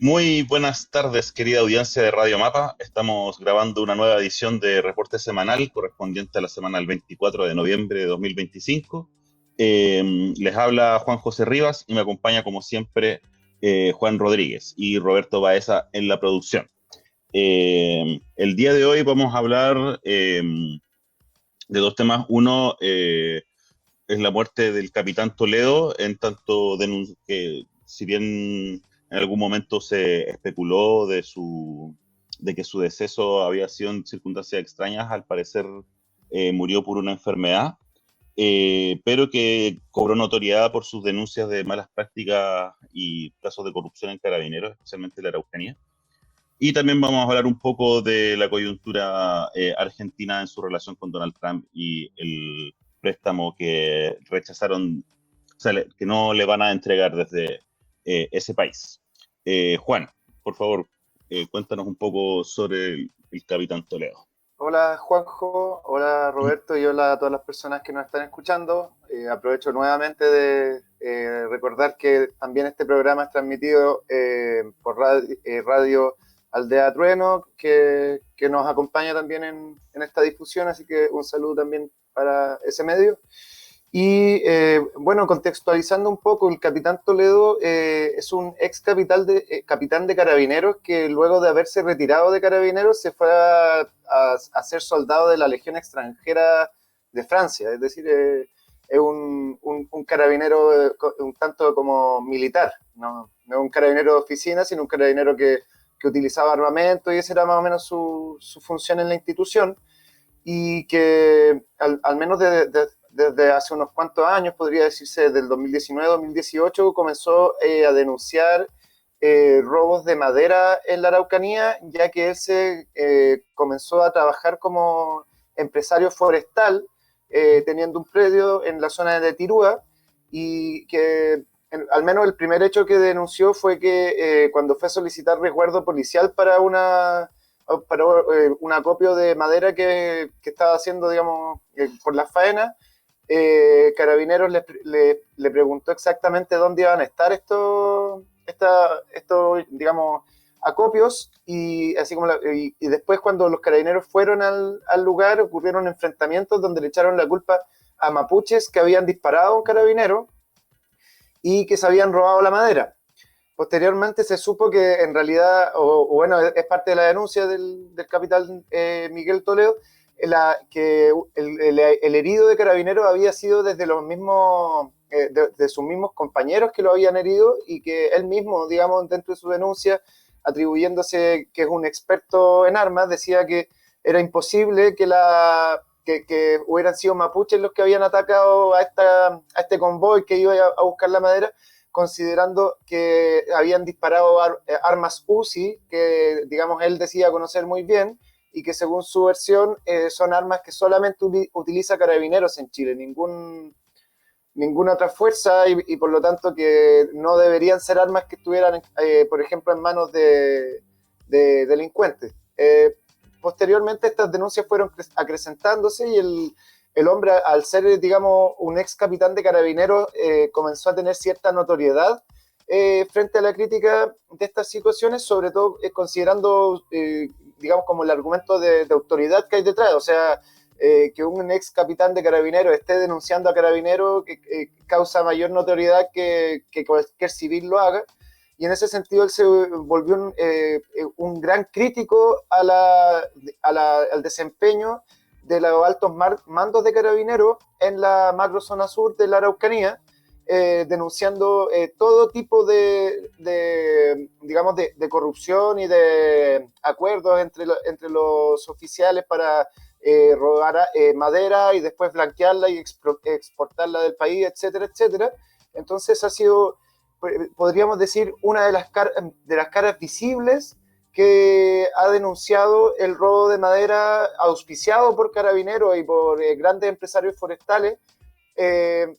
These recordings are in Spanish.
Muy buenas tardes, querida audiencia de Radio Mapa. Estamos grabando una nueva edición de Reporte Semanal correspondiente a la semana del 24 de noviembre de 2025. Les habla Juan José Rivas y me acompaña, como siempre, Juan Rodríguez y Roberto Baeza en la producción. El día de hoy vamos a hablar de dos temas. Uno es la muerte del capitán Toledo, en tanto que si bien en algún momento se especuló de que su deceso había sido en circunstancias extrañas, al parecer murió por una enfermedad, pero que cobró notoriedad por sus denuncias de malas prácticas y casos de corrupción en Carabineros, especialmente en la Araucanía. Y también vamos a hablar un poco de la coyuntura argentina en su relación con Donald Trump y el préstamo que rechazaron, o sea, que no le van a entregar desde ese país. Juan, por favor, cuéntanos un poco sobre el Capitán Toledo. Hola Juanjo, hola Roberto y hola a todas las personas que nos están escuchando. Aprovecho nuevamente de recordar que también este programa es transmitido por radio Aldea Trueno, que nos acompaña también en esta difusión, así que un saludo también para ese medio. Y bueno, contextualizando un poco, el capitán Toledo es un ex capitán de carabineros que luego de haberse retirado de carabineros se fue a ser soldado de la Legión extranjera de Francia, es decir, es un carabinero un tanto como militar, no es un carabinero de oficina, sino un carabinero que utilizaba armamento y esa era más o menos su función en la institución y que al menos desde hace unos cuantos años, podría decirse desde el 2019-2018, comenzó a denunciar robos de madera en la Araucanía, ya que él se comenzó a trabajar como empresario forestal, teniendo un predio en la zona de Tirúa, y que al menos el primer hecho que denunció fue que cuando fue a solicitar resguardo policial para un acopio de madera que estaba haciendo, digamos, por la faena, Carabineros le preguntó exactamente dónde iban a estar estos digamos, acopios, y así como y después cuando los carabineros fueron al lugar ocurrieron enfrentamientos donde le echaron la culpa a mapuches que habían disparado a un carabinero y que se habían robado la madera. Posteriormente se supo que en realidad, o bueno, es parte de la denuncia del capitán Miguel Toledo, que el herido de Carabineros había sido desde los mismos, de sus mismos compañeros que lo habían herido, y que él mismo, digamos, dentro de su denuncia, atribuyéndose que es un experto en armas, decía que era imposible que hubieran sido mapuches los que habían atacado a este convoy que iba a buscar la madera, considerando que habían disparado armas UCI, que digamos él decía conocer muy bien, y que según su versión son armas que solamente utiliza Carabineros en Chile, ninguna otra fuerza, y por lo tanto que no deberían ser armas que estuvieran, por ejemplo, en manos de delincuentes. Posteriormente estas denuncias fueron acrecentándose y el hombre, al ser, digamos, un ex capitán de carabineros, comenzó a tener cierta notoriedad frente a la crítica de estas situaciones, sobre todo considerando, digamos, como el argumento de autoridad que hay detrás. O sea, que un ex capitán de carabineros esté denunciando a carabineros que causa mayor notoriedad que cualquier civil lo haga. Y en ese sentido él se volvió un gran crítico al desempeño de los altos mandos de carabineros en la macrozona sur de la Araucanía, denunciando todo tipo digamos, de corrupción y de acuerdos entre los oficiales para robar madera y después blanquearla y exportarla del país, etcétera, etcétera. Entonces ha sido, podríamos decir, una de las caras visibles que ha denunciado el robo de madera auspiciado por Carabineros y por grandes empresarios forestales en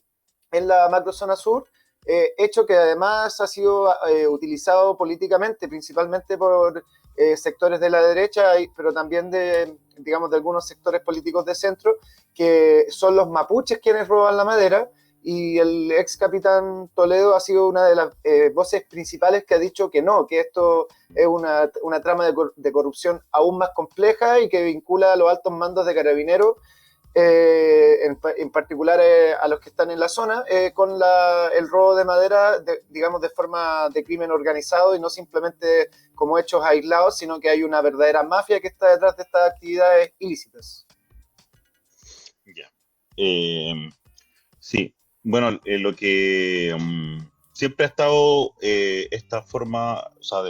la macrozona sur, hecho que además ha sido utilizado políticamente, principalmente por sectores de la derecha, pero también digamos, de algunos sectores políticos de centro, que son los mapuches quienes roban la madera, y el ex capitán Toledo ha sido una de las voces principales que ha dicho que no, que esto es una trama de corrupción aún más compleja y que vincula a los altos mandos de Carabineros, en particular a los que están en la zona, con el robo de madera, digamos, de forma de crimen organizado y no simplemente como hechos aislados, sino que hay una verdadera mafia que está detrás de estas actividades ilícitas. Ya. Sí, bueno, lo que siempre ha estado esta forma, o sea,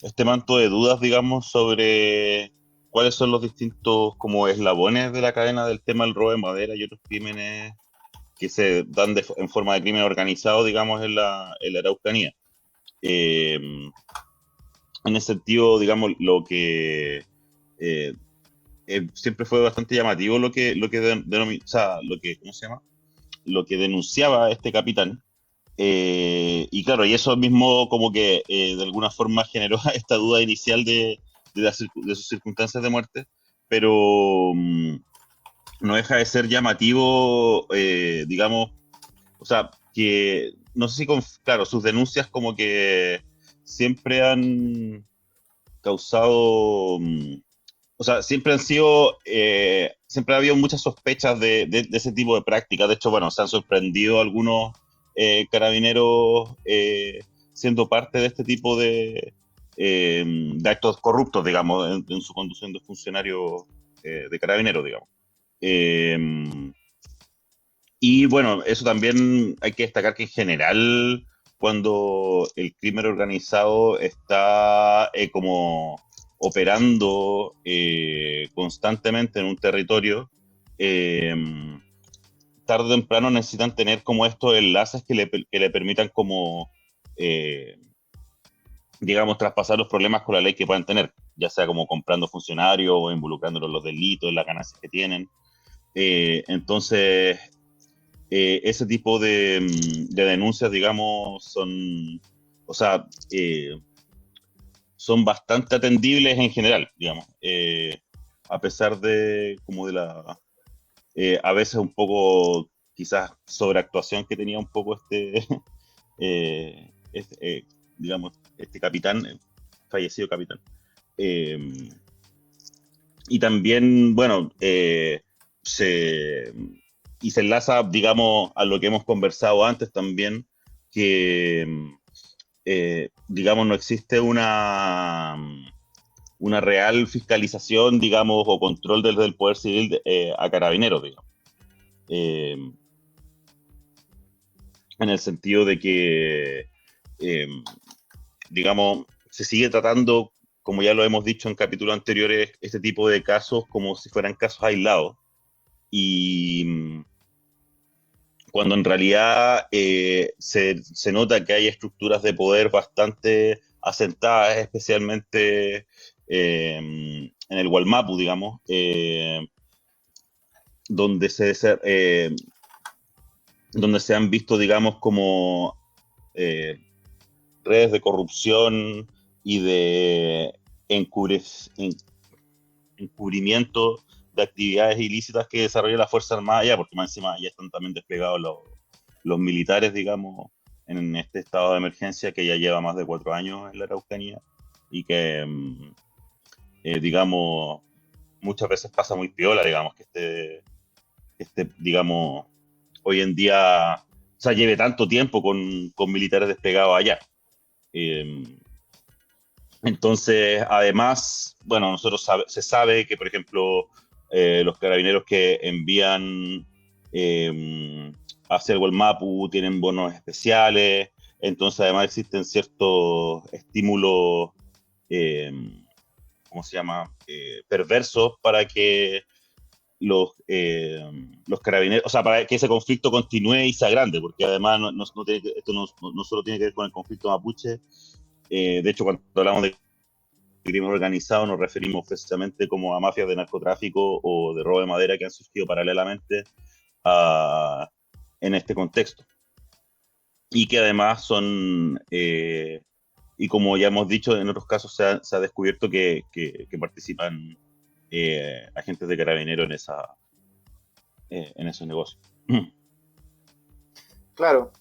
este manto de dudas, digamos, sobre cuáles son los distintos como eslabones de la cadena del tema del robo de madera y otros crímenes que se dan en forma de crimen organizado, digamos, en la Araucanía. Eh, en ese sentido, digamos, lo que eh, siempre fue bastante llamativo o sea, ¿cómo se llama? Lo que denunciaba este capitán. Y claro, y eso mismo como que de alguna forma generó esta duda inicial de sus circunstancias de muerte, pero no deja de ser llamativo, digamos, o sea, que no sé si, claro, sus denuncias como que siempre han causado, o sea, siempre han sido, siempre ha habido muchas sospechas de ese tipo de prácticas. De hecho, bueno, se han sorprendido algunos carabineros siendo parte de este tipo de actos corruptos, digamos, en su conducción de funcionarios de carabineros, digamos. Eh, y bueno, eso también hay que destacar que en general, cuando el crimen organizado está como operando constantemente en un territorio, eh, tarde o temprano necesitan tener como estos enlaces que le permitan como, eh, digamos, traspasar los problemas con la ley que puedan tener, ya sea como comprando funcionarios o involucrándolos en los delitos, en las ganancias que tienen. Entonces, ese tipo de denuncias, digamos, o sea, son bastante atendibles en general, digamos, a pesar de como de a veces un poco quizás sobreactuación que tenía un poco este digamos, este capitán, fallecido capitán. Eh, y también, bueno, se, y se enlaza, digamos, a lo que hemos conversado antes también, que, digamos, no existe una real fiscalización, digamos, o control del Poder Civil a carabineros, digamos. Eh, en el sentido de que, eh, digamos, se sigue tratando, como ya lo hemos dicho en capítulos anteriores, este tipo de casos como si fueran casos aislados. Y cuando en realidad se nota que hay estructuras de poder bastante asentadas, especialmente en el Gualmapu, digamos, donde donde se han visto, digamos, como eh, redes de corrupción y de encubrimiento de actividades ilícitas que desarrolla la Fuerza Armada ya, porque más encima ya están también desplegados los militares, digamos, en este estado de emergencia que ya lleva más de 4 años en la Araucanía y que, digamos, muchas veces pasa muy piola, digamos, digamos, hoy en día, o sea, lleve tanto tiempo con militares desplegados allá. Eh, entonces, además, bueno, se sabe que, por ejemplo, los carabineros que envían eh, hacia el Gualmapu tienen bonos especiales, entonces además existen ciertos estímulos, eh, ¿cómo se llama?, perversos para que los carabineros, o sea, para que ese conflicto continúe y sea grande, porque además esto no solo tiene que ver con el conflicto mapuche. De hecho, cuando hablamos de crimen organizado nos referimos precisamente como a mafias de narcotráfico o de robo de madera que han surgido paralelamente a, en este contexto. Y que además y como ya hemos dicho, en otros casos se ha descubierto que participan agentes de carabineros en esos negocios. Claro.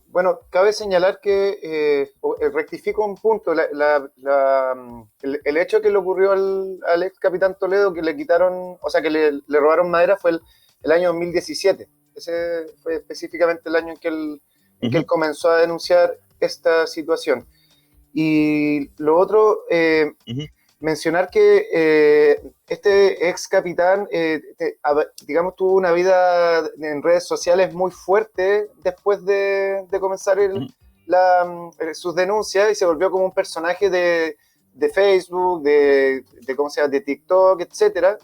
Bueno, cabe señalar que, rectifico un punto, el hecho que le ocurrió al ex capitán Toledo, que le quitaron, o sea, que le robaron madera, fue el año 2017. Ese fue específicamente el año en que él Ujú, comenzó a denunciar esta situación. Y lo otro, ujú, mencionar que este ex capitán, digamos, tuvo una vida en redes sociales muy fuerte después de comenzar ujú, sus denuncias, y se volvió como un personaje de Facebook, ¿cómo se llama?, de TikTok, etcétera,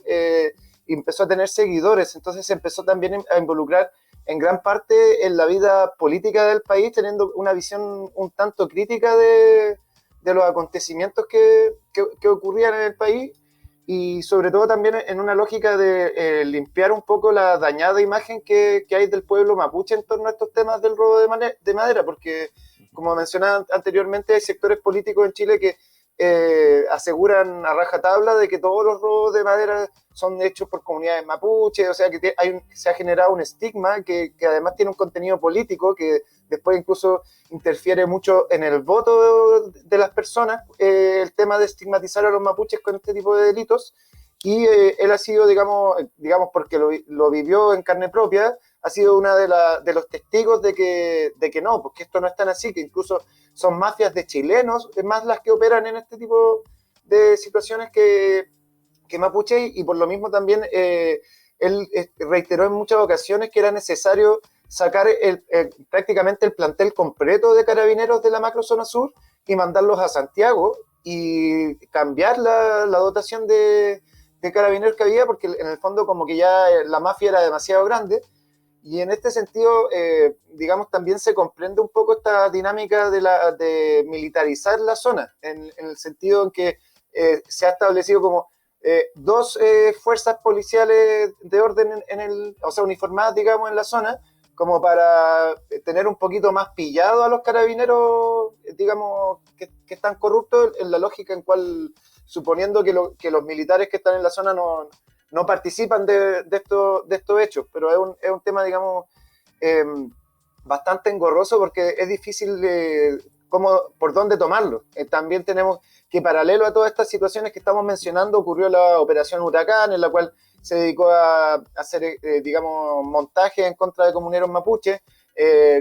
y empezó a tener seguidores. Entonces se empezó también a involucrar en gran parte en la vida política del país, teniendo una visión un tanto crítica de los acontecimientos que ocurrían en el país, y sobre todo también en una lógica de limpiar un poco la dañada imagen que hay del pueblo mapuche en torno a estos temas del robo de madera, porque, como mencionaba anteriormente, hay sectores políticos en Chile que aseguran a rajatabla de que todos los robos de madera son hechos por comunidades mapuche, o sea que se ha generado un estigma que además tiene un contenido político que después incluso interfiere mucho en el voto de las personas, el tema de estigmatizar a los mapuches con este tipo de delitos. Y él ha sido, digamos porque lo vivió en carne propia, ha sido una de los testigos de que no, porque esto no es tan así, que incluso son mafias de chilenos, es más las que operan en este tipo de situaciones que mapuche, y por lo mismo también él reiteró en muchas ocasiones que era necesario sacar prácticamente el plantel completo de carabineros de la macrozona sur y mandarlos a Santiago y cambiar la dotación de carabineros que había, porque en el fondo como que ya la mafia era demasiado grande. Y en este sentido, digamos, también se comprende un poco esta dinámica de militarizar la zona, en el sentido en que se ha establecido como dos fuerzas policiales de orden o sea, uniformadas, digamos, en la zona, como para tener un poquito más pillado a los carabineros, digamos, que están corruptos, en la lógica en cual, suponiendo que los militares que están en la zona no participan de estos hechos, pero es un tema, digamos, eh, bastante engorroso, porque es difícil por dónde tomarlo. También tenemos que, paralelo a todas estas situaciones que estamos mencionando, ocurrió la Operación Huracán, en la cual se dedicó a hacer, digamos, montaje en contra de comuneros mapuches.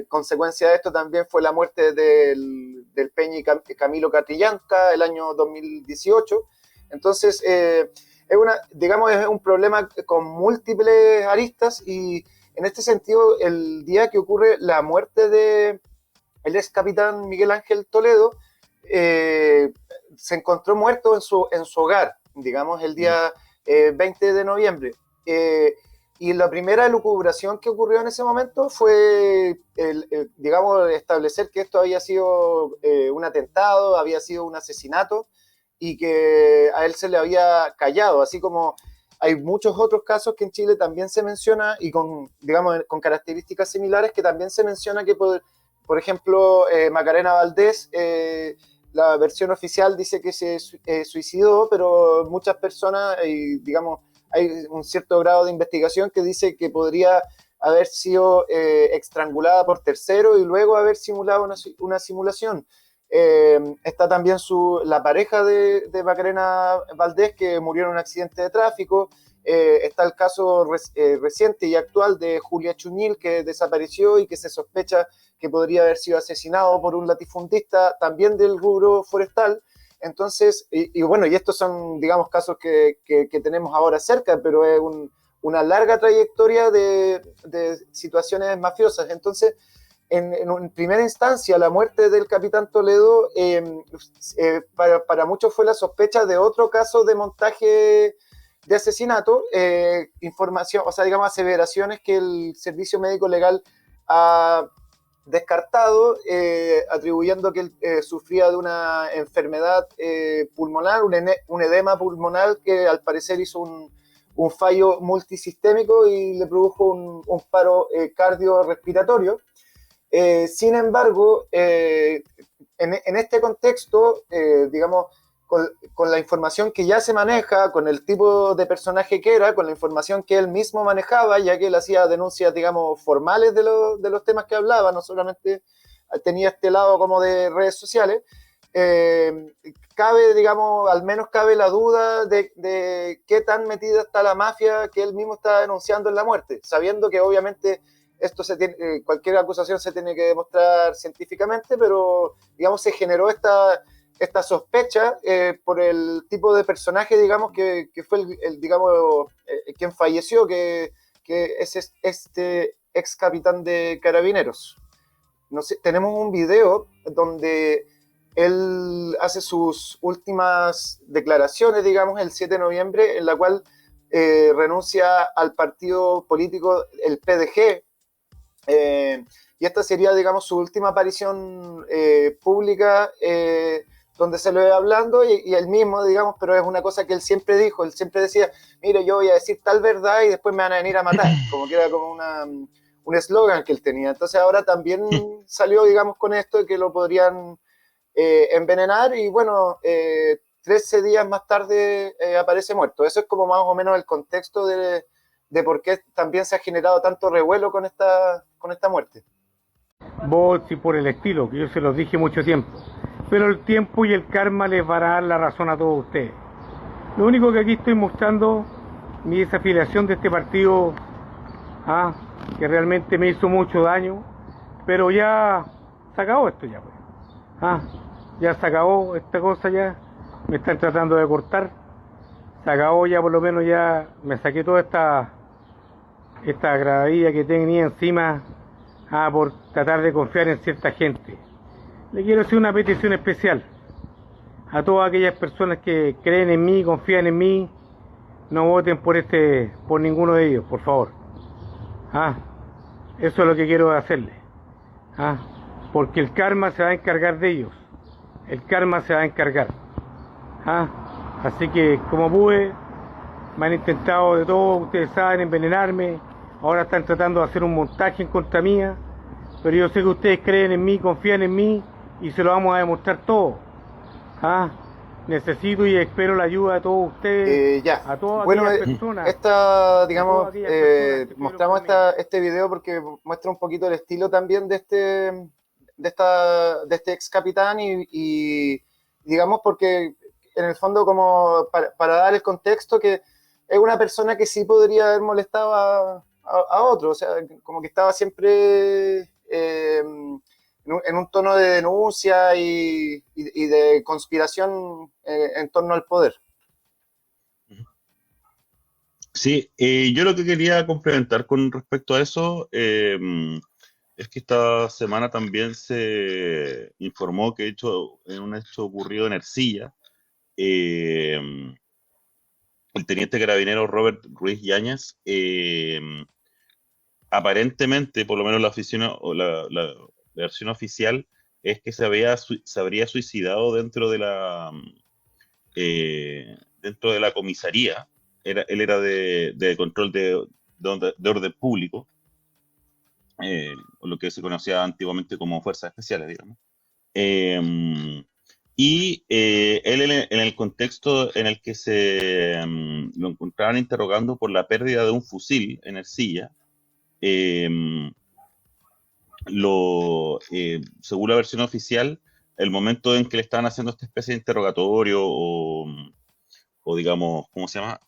Consecuencia de esto también fue la muerte del Peñi Camilo Catrillanca el año 2018. Entonces, digamos, es un problema con múltiples aristas, y en este sentido, el día que ocurre la muerte de el ex capitán Miguel Ángel Toledo, eh, se encontró muerto en su hogar, digamos, el ujú, día 20 de noviembre. Eh, y la primera elucubración que ocurrió en ese momento fue, digamos, establecer que esto había sido un atentado, había sido un asesinato, y que a él se le había callado, así como hay muchos otros casos que en Chile también se menciona, y digamos, con características similares, que también se menciona que, por ejemplo, Macarena Valdés, la versión oficial dice que se suicidó, pero muchas personas, digamos, hay un cierto grado de investigación que dice que podría haber sido estrangulada por tercero y luego haber simulado una simulación. Está también la pareja de Macarena Valdés, que murió en un accidente de tráfico. Está el caso reciente y actual de Julia Chuñil, que desapareció y que se sospecha que podría haber sido asesinado por un latifundista también del rubro forestal. Entonces, bueno, y estos son, digamos, casos que tenemos ahora cerca, pero es una larga trayectoria de situaciones mafiosas. Entonces, en primera instancia, la muerte del capitán Toledo para muchos fue la sospecha de otro caso de montaje de asesinato, información, o sea, digamos, aseveraciones que el Servicio Médico Legal ha descartado, atribuyendo que él sufría de una enfermedad pulmonar, un edema pulmonar que al parecer hizo un fallo multisistémico y le produjo un paro cardiorrespiratorio. Sin embargo, en este contexto, digamos, con la información que ya se maneja, con el tipo de personaje que era, con la información que él mismo manejaba, ya que él hacía denuncias, digamos, formales de los temas que hablaba, no solamente tenía este lado como de redes sociales, cabe, digamos, al menos cabe la duda de qué tan metida está la mafia que él mismo está denunciando en la muerte, sabiendo que obviamente esto cualquier acusación se tiene que demostrar científicamente, pero, digamos, se generó esta sospecha por el tipo de personaje, digamos, que fue digamos, quien falleció, que es este ex capitán de Carabineros. No sé, tenemos un video donde él hace sus últimas declaraciones, digamos, el 7 de noviembre, en la cual renuncia al partido político, el PDG, y esta sería, digamos, su última aparición pública, donde se lo ve hablando, y él mismo, digamos, pero es una cosa que él siempre dijo, él siempre decía, mire, yo voy a decir tal verdad y después me van a venir a matar, como que era como un eslogan que él tenía. Entonces ahora también salió, digamos, con esto de que lo podrían envenenar, y bueno, 13 días más tarde aparece muerto. Eso es como más o menos el contexto de por qué también se ha generado tanto revuelo con esta muerte. Vos y por el estilo, que yo se los dije mucho tiempo. Pero el tiempo y el karma les va a dar la razón a todos ustedes. Lo único que aquí estoy mostrando, mi desafiliación de este partido, que realmente me hizo mucho daño, pero ya se acabó esto ya, pues. Ya se acabó esta cosa ya, me están tratando de cortar, se acabó ya, por lo menos ya me saqué toda esta gravilla que tenía encima, por tratar de confiar en cierta gente. Le quiero hacer una petición especial a todas aquellas personas que creen en mí, confían en mí, no voten por ninguno de ellos, por favor. Eso es lo que quiero hacerle. Porque el karma se va a encargar de ellos. El karma se va a encargar. Así que, como pude, me han intentado de todo, ustedes saben, envenenarme. Ahora están tratando de hacer un montaje en contra mía. Pero yo sé que ustedes creen en mí, confían en mí, y se lo vamos a demostrar todo. Necesito y espero la ayuda de todos ustedes, a todas aquellas personas. Digamos, mostramos este video porque muestra un poquito el estilo también de este ex capitán, y digamos, porque en el fondo, como para dar el contexto, que es una persona que sí podría haber molestado a otro, o sea, como que estaba siempre en un tono de denuncia y de conspiración en torno al poder. Sí, yo lo que quería complementar con respecto a eso es que esta semana también se informó que en un hecho ocurrido en Ercilla, el teniente carabinero Robert Ruiz Yáñez, aparentemente, por lo menos la versión oficial, es que se habría suicidado dentro de la comisaría. Él era de control de orden público, lo que se conocía antiguamente como fuerzas especiales, digamos. Él en el contexto en el que lo encontraban interrogando por la pérdida de un fusil en Ercilla, según la versión oficial, el momento en que le estaban haciendo esta especie de interrogatorio o digamos, ¿cómo se llama?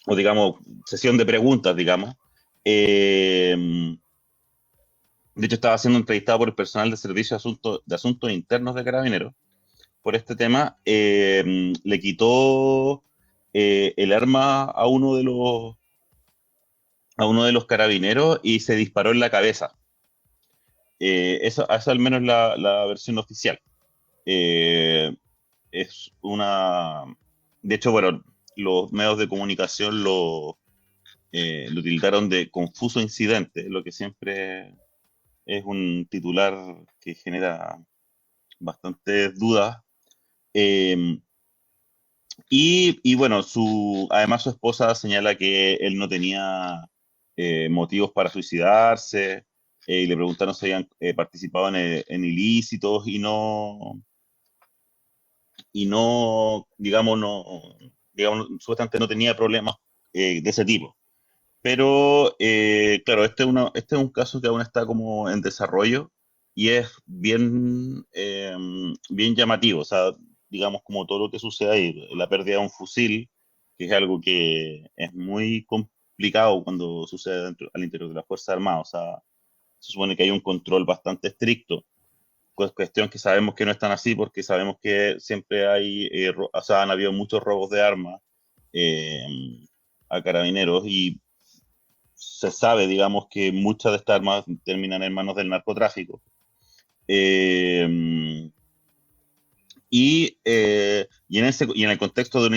O digamos, sesión de preguntas, digamos. De hecho, estaba siendo entrevistado por el personal de Servicio de Asuntos Internos de Carabineros por este tema. Le quitó el arma a uno de los carabineros y se disparó en la cabeza. Eso al menos es la versión oficial. De hecho, bueno, los medios de comunicación lo tildaron de confuso incidente, lo que siempre es un titular que genera bastantes dudas. Y bueno, además su esposa señala que él no tenía motivos para suicidarse, y le preguntaron si habían participado en ilícitos, y no y no, digamos, supuestamente no tenía problemas de ese tipo. Pero, claro, este es un caso que aún está como en desarrollo y es bien llamativo. O sea, digamos, como todo lo que sucede ahí, la pérdida de un fusil, que es algo que es muy complicado cuando sucede al interior de las Fuerzas Armadas. O sea, se supone que hay un control bastante estricto, pues cuestión que sabemos que no es tan así porque sabemos que siempre hay, o sea, han habido muchos robos de armas eh, a carabineros y se sabe, digamos, que muchas de estas armas terminan en manos del narcotráfico. Eh, y en el contexto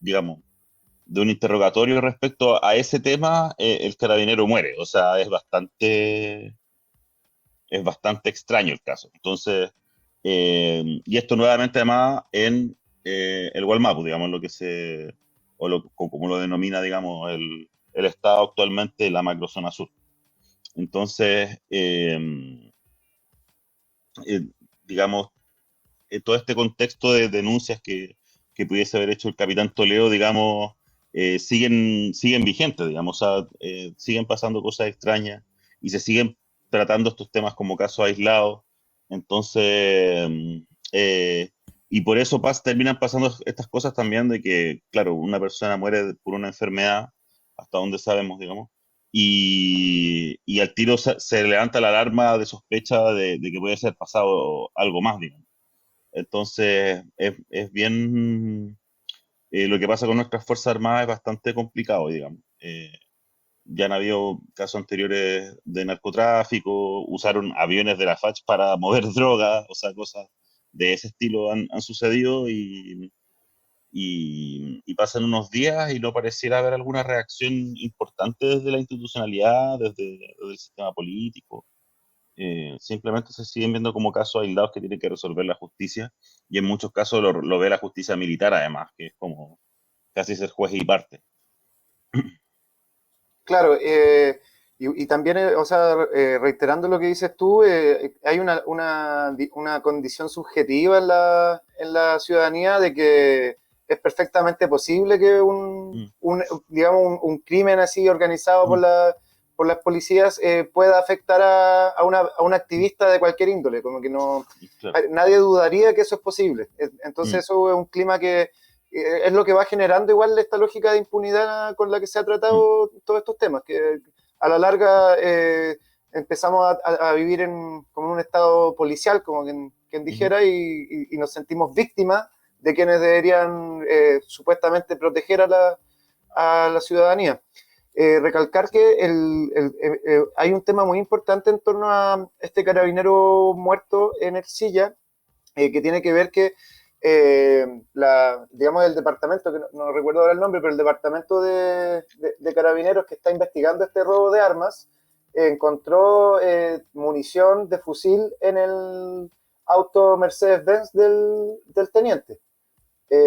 digamos, de un interrogatorio respecto a ese tema, el carabinero muere. O sea, es bastante extraño el caso. Entonces, y esto nuevamente además en el Gualmapu, digamos, como lo denomina, digamos, el Estado actualmente, la macrozona sur. Entonces, eh, digamos, todo este contexto de denuncias que pudiese haber hecho el capitán Toledo, digamos, siguen vigentes, digamos, o sea, siguen pasando cosas extrañas y se siguen tratando estos temas como casos aislados. Entonces, eh, y por eso terminan pasando estas cosas también de que, claro, una persona muere por una enfermedad, hasta donde sabemos, digamos, y al tiro se levanta la alarma de sospecha de que puede ser pasado algo más, digamos. Entonces, es bien, lo que pasa con nuestras Fuerzas Armadas es bastante complicado, digamos. Ya han habido casos anteriores de narcotráfico, usaron aviones de la FACH para mover drogas, o sea, cosas de ese estilo han sucedido y pasan unos días y no pareciera haber alguna reacción importante desde la institucionalidad, desde el sistema político. Simplemente se siguen viendo como casos aislados que tiene que resolver la justicia y en muchos casos lo ve la justicia militar además, que es como casi ser juez y parte. Claro, y también, o sea, reiterando lo que dices tú, hay una condición subjetiva en la ciudadanía de que es perfectamente posible que Mm, digamos, un crimen así organizado mm, por las policías pueda afectar a un activista de cualquier índole, como que no, claro. nadie dudaría que eso es posible. Mm, Entonces eso es un clima que es lo que va generando igual esta lógica de impunidad con la que se ha mm, tratado todos estos temas, que a la larga empezamos a vivir como en un estado policial, como quien ujú, dijera, y nos sentimos víctimas de quienes deberían supuestamente proteger a la ciudadanía. Recalcar que hay un tema muy importante en torno a este carabinero muerto en Ercilla, que tiene que ver que digamos, el departamento, que no recuerdo ahora el nombre, pero el departamento de carabineros que está investigando este robo de armas, encontró munición de fusil en el auto Mercedes-Benz del teniente.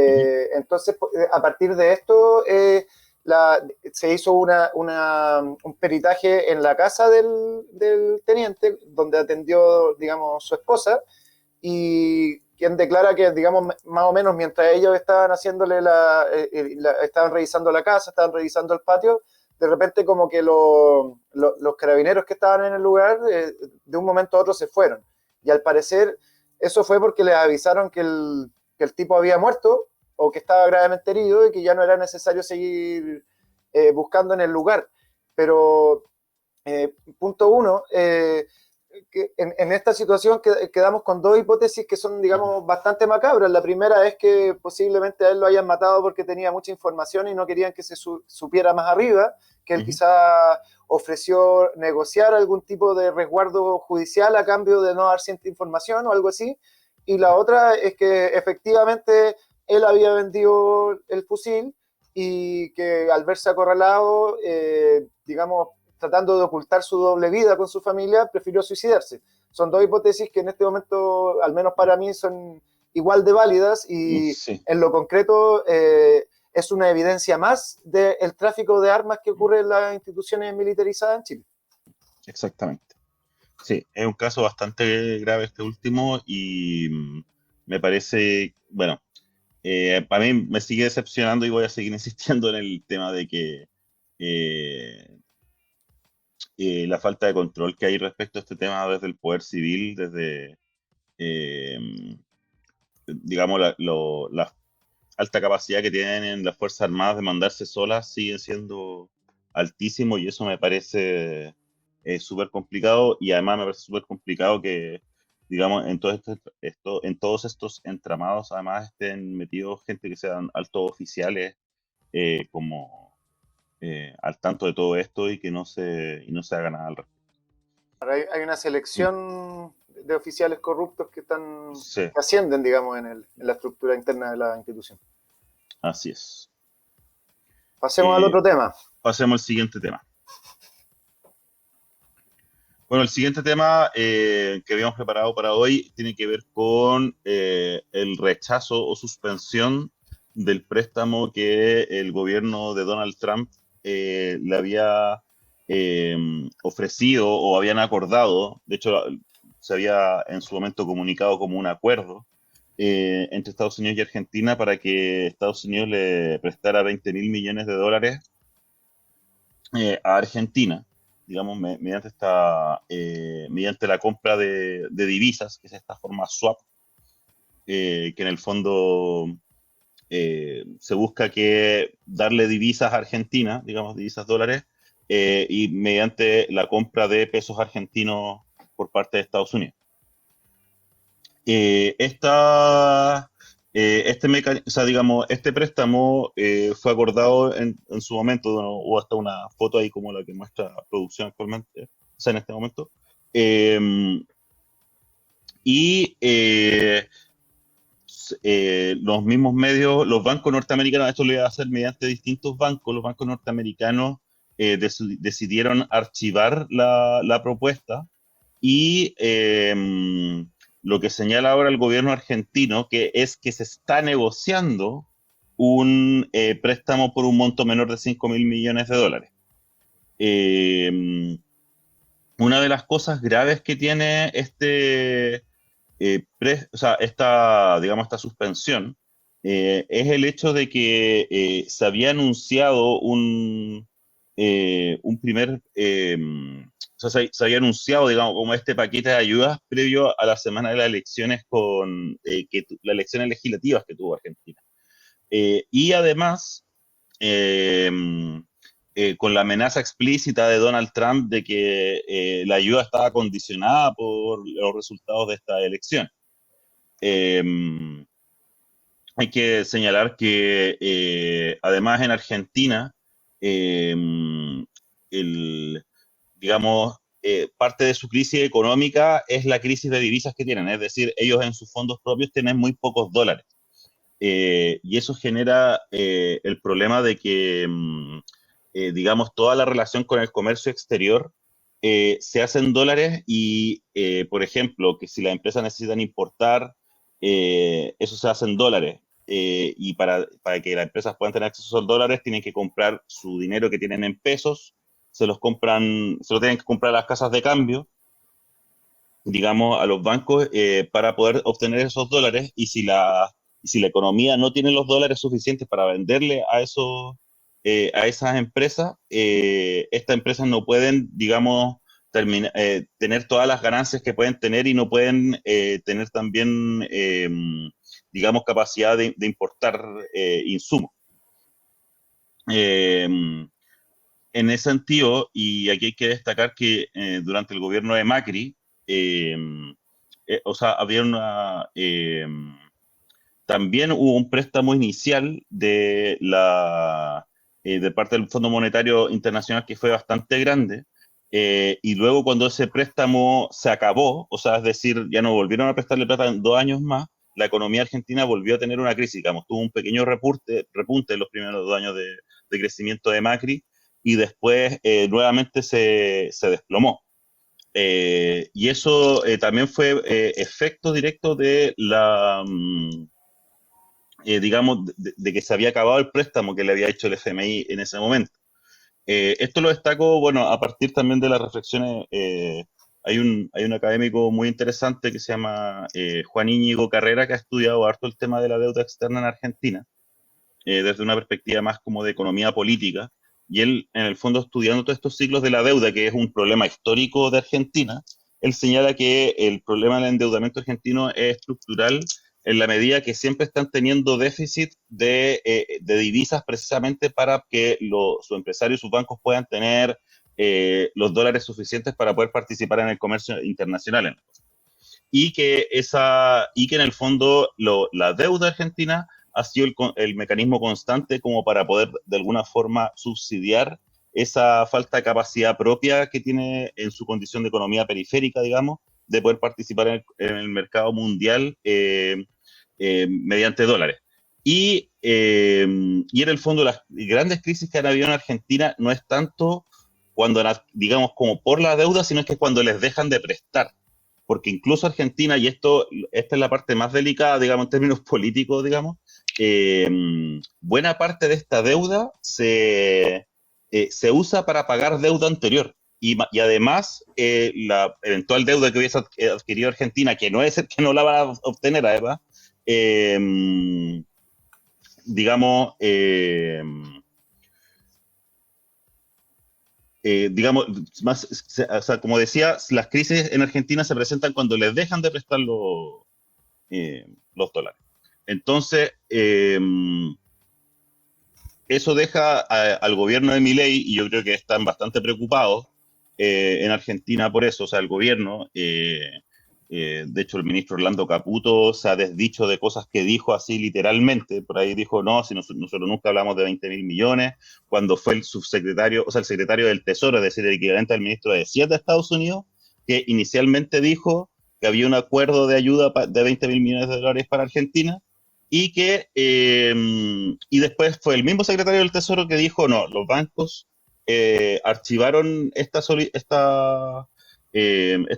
ujú, Entonces, a partir de esto, se hizo un peritaje en la casa del teniente, donde atendió, digamos, su esposa, y quien declara que, digamos, más o menos mientras ellos estaban haciéndole estaban revisando la casa, estaban revisando el patio, de repente como que los carabineros que estaban en el lugar, de un momento a otro se fueron. Y al parecer eso fue porque les avisaron que el tipo había muerto o que estaba gravemente herido y que ya no era necesario seguir buscando en el lugar. Pero punto uno, que en esta situación quedamos con dos hipótesis que son, ujú, digamos, bastante macabras. La primera es que posiblemente a él lo hayan matado porque tenía mucha información y no querían que se supiera más arriba, que él ujú, quizá ofreció negociar algún tipo de resguardo judicial a cambio de no dar cierta información o algo así. Y la otra es que efectivamente él había vendido el fusil y que al verse acorralado, digamos, tratando de ocultar su doble vida con su familia, prefirió suicidarse. Son dos hipótesis que en este momento, al menos para mí, son igual de válidas y sí, en lo concreto es una evidencia más del tráfico de armas que ocurre en las instituciones militarizadas en Chile. exactamente. Sí, es un caso bastante grave este último me parece, bueno, para mí me sigue decepcionando y voy a seguir insistiendo en el tema de que eh, la falta de control que hay respecto a este tema desde el poder civil, desde, eh, digamos, la alta capacidad que tienen las Fuerzas Armadas de mandarse solas, siguen siendo altísimos y eso me parece súper complicado y además me parece súper complicado que, digamos, en en todos estos entramados además estén metidos gente que sean altos oficiales como al tanto de todo esto y no se haga nada al respecto. Hay una Sí, selección de oficiales corruptos sí, que ascienden, digamos, en la estructura interna de la institución. así es. Pasemos al Eh, otro tema. Pasemos al siguiente tema. Bueno, el siguiente tema que habíamos preparado para hoy tiene que ver con el rechazo o suspensión del préstamo que el gobierno de Donald Trump le había eh, ofrecido o habían acordado. De hecho, se había en su momento comunicado como un acuerdo entre Estados Unidos y Argentina para que Estados Unidos le prestara 20.000 millones de dólares a Argentina, digamos, mediante la compra de divisas, que es esta forma swap, que en el fondo se busca que darle divisas a Argentina, digamos, divisas dólares, y mediante la compra de pesos argentinos por parte de Estados Unidos. Esta, o sea, digamos, este préstamo fue acordado en su momento, ¿no? Hubo hasta una foto ahí como la que muestra la producción actualmente, o sea, en este momento. Eh, y los mismos medios, los bancos norteamericanos, esto lo iba a hacer mediante distintos bancos, los bancos norteamericanos decidieron archivar la propuesta y lo que señala ahora el gobierno argentino, que es que se está negociando un préstamo por un monto menor de 5.000 millones de dólares. Eh, una de las cosas graves que tiene o sea, digamos, esta suspensión es el hecho de que se había anunciado un primer, o sea, se había anunciado, digamos, como este paquete de ayudas previo a la semana de las elecciones las elecciones legislativas que tuvo Argentina. Y además, eh, con la amenaza explícita de Donald Trump de que la ayuda estaba condicionada por los resultados de esta elección. Eh, Hay que señalar que además en Argentina, eh, el, digamos, parte de su crisis económica es la crisis de divisas que tienen, es decir, ellos en sus fondos propios tienen muy pocos dólares. Y eso genera el problema de que, digamos, toda la relación con el comercio exterior se hace en dólares y, por ejemplo, que si las empresas necesitan importar, eso se hace en dólares. Y para que las empresas puedan tener acceso a los dólares, tienen que comprar su dinero que tienen en pesos, se lo tienen que comprar a las casas de cambio, digamos, a los bancos para poder obtener esos dólares y si la economía no tiene los dólares suficientes para venderle a esas empresas, estas empresas no pueden, digamos, tener todas las ganancias que pueden tener y no pueden tener también, digamos, capacidad de importar insumos. Eh, en ese sentido, y aquí hay que destacar que durante el gobierno de Macri, eh, o sea, también hubo un préstamo inicial de parte del Fondo Monetario Internacional que fue bastante grande, y luego cuando ese préstamo se acabó, o sea, es decir, ya no volvieron a prestarle plata en 2 años más, la economía argentina volvió a tener una crisis, digamos, tuvo un pequeño repunte en los primeros 2 años de crecimiento de Macri, y después nuevamente se desplomó. Y eso también fue efecto directo de digamos, de que se había acabado el préstamo que le había hecho el FMI en ese momento. Esto lo destaco, bueno, a partir también de las reflexiones hay un académico muy interesante que se llama Juan Íñigo Carrera, que ha estudiado harto el tema de la deuda externa en Argentina, desde una perspectiva más como de economía política, y él, en el fondo, estudiando todos estos ciclos de la deuda, que es un problema histórico de Argentina, él señala que el problema del endeudamiento argentino es estructural en la medida que siempre están teniendo déficit de divisas precisamente para que sus empresarios y sus bancos puedan tener los dólares suficientes para poder participar en el comercio internacional. Y que en el fondo la deuda argentina ha sido el mecanismo constante como para poder de alguna forma subsidiar esa falta de capacidad propia que tiene en su condición de economía periférica, digamos, de poder participar en el mercado mundial mediante dólares. Y en el fondo las grandes crisis que han habido en Argentina no es tanto cuando, digamos, como por la deuda, sino es que cuando les dejan de prestar. Porque incluso Argentina, y esta es la parte más delicada, digamos, en términos políticos, digamos, buena parte de esta deuda se usa para pagar deuda anterior. Y además, la eventual deuda que hubiese adquirido Argentina, que no es el que no la va a obtener, además, digamos, digamos, más, o sea, como decía, las crisis en Argentina se presentan cuando les dejan de prestar los dólares. Entonces, eso deja al gobierno de Milei, y yo creo que están bastante preocupados en Argentina por eso, o sea, el gobierno, de hecho el ministro Orlando Caputo se ha desdicho de cosas que dijo así literalmente, por ahí dijo, no, si nosotros nunca hablamos de 20.000 millones, cuando fue el subsecretario, o sea, el secretario del Tesoro, es decir, el equivalente al ministro de Hacienda de Estados Unidos, que inicialmente dijo que había un acuerdo de ayuda de 20.000 millones de dólares para Argentina, y después fue el mismo secretario del Tesoro que dijo, no, los bancos archivaron esta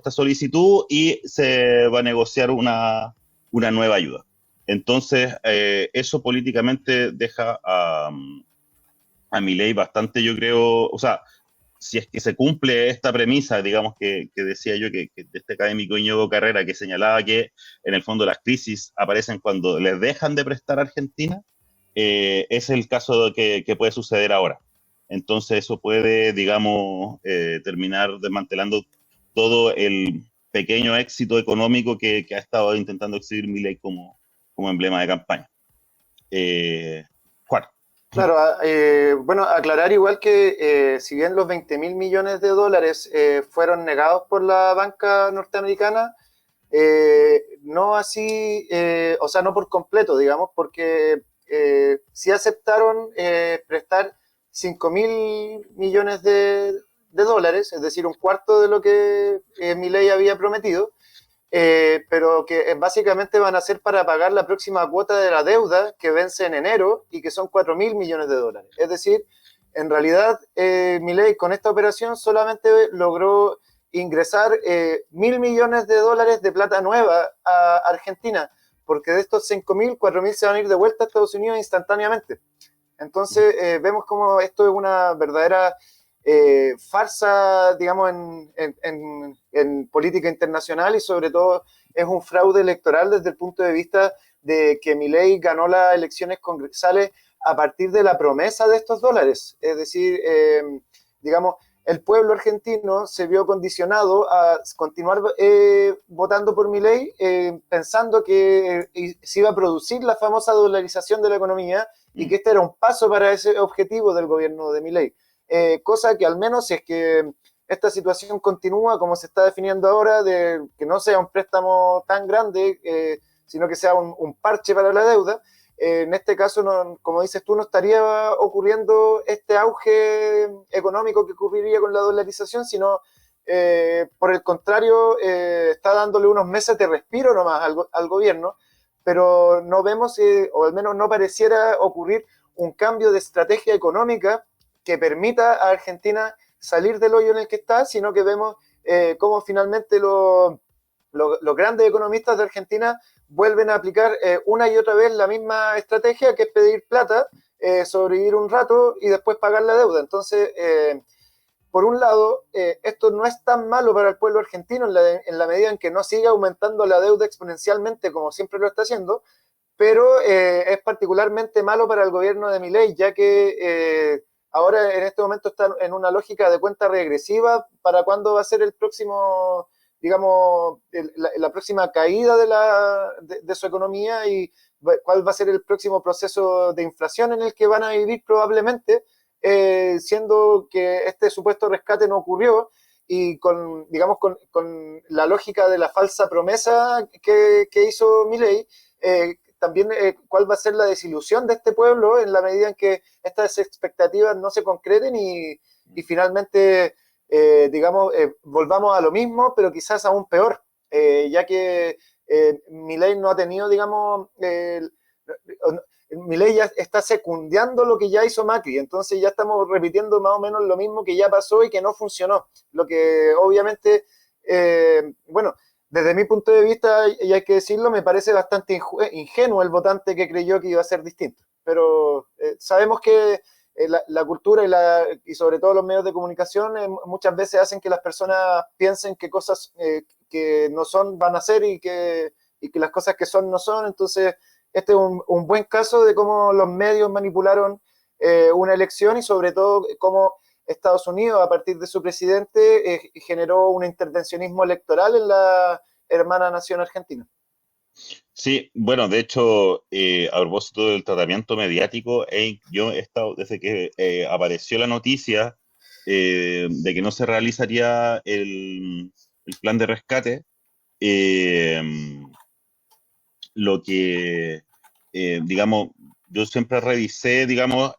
solicitud y se va a negociar una nueva ayuda. Entonces, eso políticamente deja a Milei bastante, yo creo, o sea, si es que se cumple esta premisa, digamos, que decía yo, que de este académico Íñigo Carrera, que señalaba que en el fondo las crisis aparecen cuando les dejan de prestar a Argentina, es el caso que puede suceder ahora. Entonces eso puede, digamos, terminar desmantelando todo el pequeño éxito económico que ha estado intentando exhibir Milei como emblema de campaña. Juan. Claro, bueno, aclarar igual que si bien los 20.000 millones de dólares fueron negados por la banca norteamericana, no así, o sea, no por completo, digamos, porque sí aceptaron prestar 5.000 millones de dólares, es decir, un cuarto de lo que Milei había prometido, pero que básicamente van a ser para pagar la próxima cuota de la deuda que vence en enero y que son 4.000 millones de dólares. Es decir, en realidad, Milei con esta operación solamente logró ingresar 1.000 millones de dólares de plata nueva a Argentina, porque de estos 5.000, 4.000 se van a ir de vuelta a Estados Unidos instantáneamente. Entonces, vemos como esto es una verdadera farsa, digamos, en política internacional, y sobre todo es un fraude electoral desde el punto de vista de que Milei ganó las elecciones congresales a partir de la promesa de estos dólares. Es decir, digamos, el pueblo argentino se vio condicionado a continuar votando por Milei, pensando que se iba a producir la famosa dolarización de la economía y que este era un paso para ese objetivo del gobierno de Milei. Cosa que al menos, si es que esta situación continúa como se está definiendo ahora, de que no sea un préstamo tan grande, sino que sea un parche para la deuda, en este caso, no, como dices tú, no estaría ocurriendo este auge económico que ocurriría con la dolarización, sino por el contrario, está dándole unos meses de respiro nomás al gobierno, pero no vemos, o al menos no pareciera ocurrir un cambio de estrategia económica que permita a Argentina salir del hoyo en el que está, sino que vemos cómo finalmente los grandes economistas de Argentina vuelven a aplicar una y otra vez la misma estrategia, que es pedir plata, sobrevivir un rato y después pagar la deuda. Entonces, por un lado, esto no es tan malo para el pueblo argentino en la medida en que no siga aumentando la deuda exponencialmente como siempre lo está haciendo, pero es particularmente malo para el gobierno de Milei, ya que ahora en este momento está en una lógica de cuenta regresiva para cuándo va a ser el próximo, digamos, la próxima caída de su economía y cuál va a ser el próximo proceso de inflación en el que van a vivir probablemente, siendo que este supuesto rescate no ocurrió y digamos, con la lógica de la falsa promesa que hizo Milei, también cuál va a ser la desilusión de este pueblo en la medida en que estas expectativas no se concreten y finalmente, digamos, volvamos a lo mismo, pero quizás aún peor, ya que Milei no ha tenido, digamos, Milei ya está secundando lo que ya hizo Macri, entonces ya estamos repitiendo más o menos lo mismo que ya pasó y que no funcionó, lo que obviamente, bueno, desde mi punto de vista, y hay que decirlo, me parece bastante ingenuo el votante que creyó que iba a ser distinto. Pero sabemos que la cultura y sobre todo los medios de comunicación muchas veces hacen que las personas piensen que cosas que no son van a ser y que las cosas que son no son. Entonces, este es un buen caso de cómo los medios manipularon una elección y sobre todo cómo Estados Unidos, a partir de su presidente, generó un intervencionismo electoral en la hermana nación argentina. Sí, bueno, de hecho, a propósito del tratamiento mediático, yo he estado, desde que apareció la noticia de que no se realizaría el plan de rescate, eh, lo que, digamos, yo siempre revisé, digamos,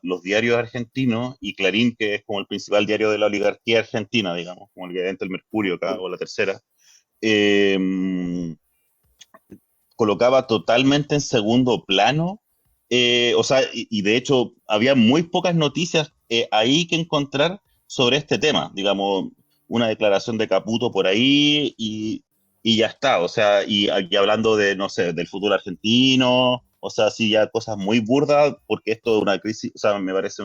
los diarios argentinos y Clarín, que es como el principal diario de la oligarquía argentina, digamos, como el diario El Mercurio acá, o La Tercera, colocaba totalmente en segundo plano, o sea, y de hecho había muy pocas noticias ahí que encontrar sobre este tema, digamos, una declaración de Caputo por ahí y ya está, o sea, y hablando de, no sé, del futuro argentino, o sea, sí, ya cosas muy burdas, porque esto es una crisis, o sea, me parece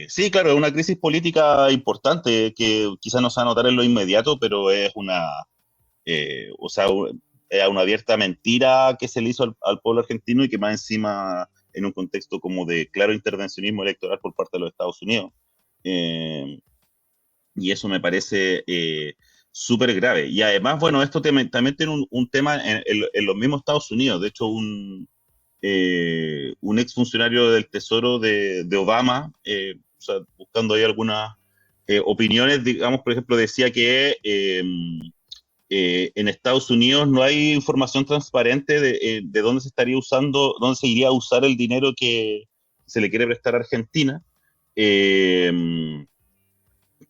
sí, claro, es una crisis política importante que quizás no se va a notar en lo inmediato, pero es o sea, era una abierta mentira que se le hizo al pueblo argentino y que más encima en un contexto como de claro intervencionismo electoral por parte de los Estados Unidos. Eh, y eso me parece súper grave. Y además, bueno, esto también tiene un tema en los mismos Estados Unidos. De hecho, un exfuncionario del Tesoro de Obama, o sea, buscando ahí algunas opiniones, digamos, por ejemplo, decía que en Estados Unidos no hay información transparente de dónde se estaría usando, dónde se iría a usar el dinero que se le quiere prestar a Argentina,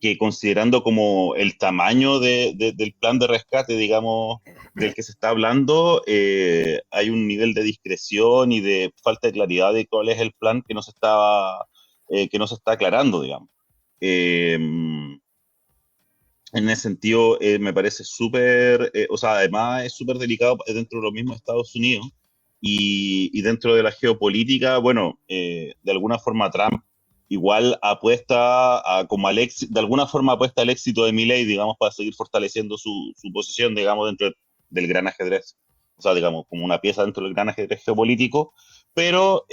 que considerando como el tamaño del plan de rescate, digamos, del que se está hablando, hay un nivel de discreción y de falta de claridad de cuál es el plan que no se está aclarando, digamos. En ese sentido, me parece súper, o sea, además es súper delicado dentro de los mismos Estados Unidos y dentro de la geopolítica, bueno, de alguna forma Trump igual apuesta como de alguna forma apuesta al éxito de Milei, digamos, para seguir fortaleciendo su posición, digamos, dentro del gran ajedrez, o sea, digamos, como una pieza dentro del gran ajedrez geopolítico, pero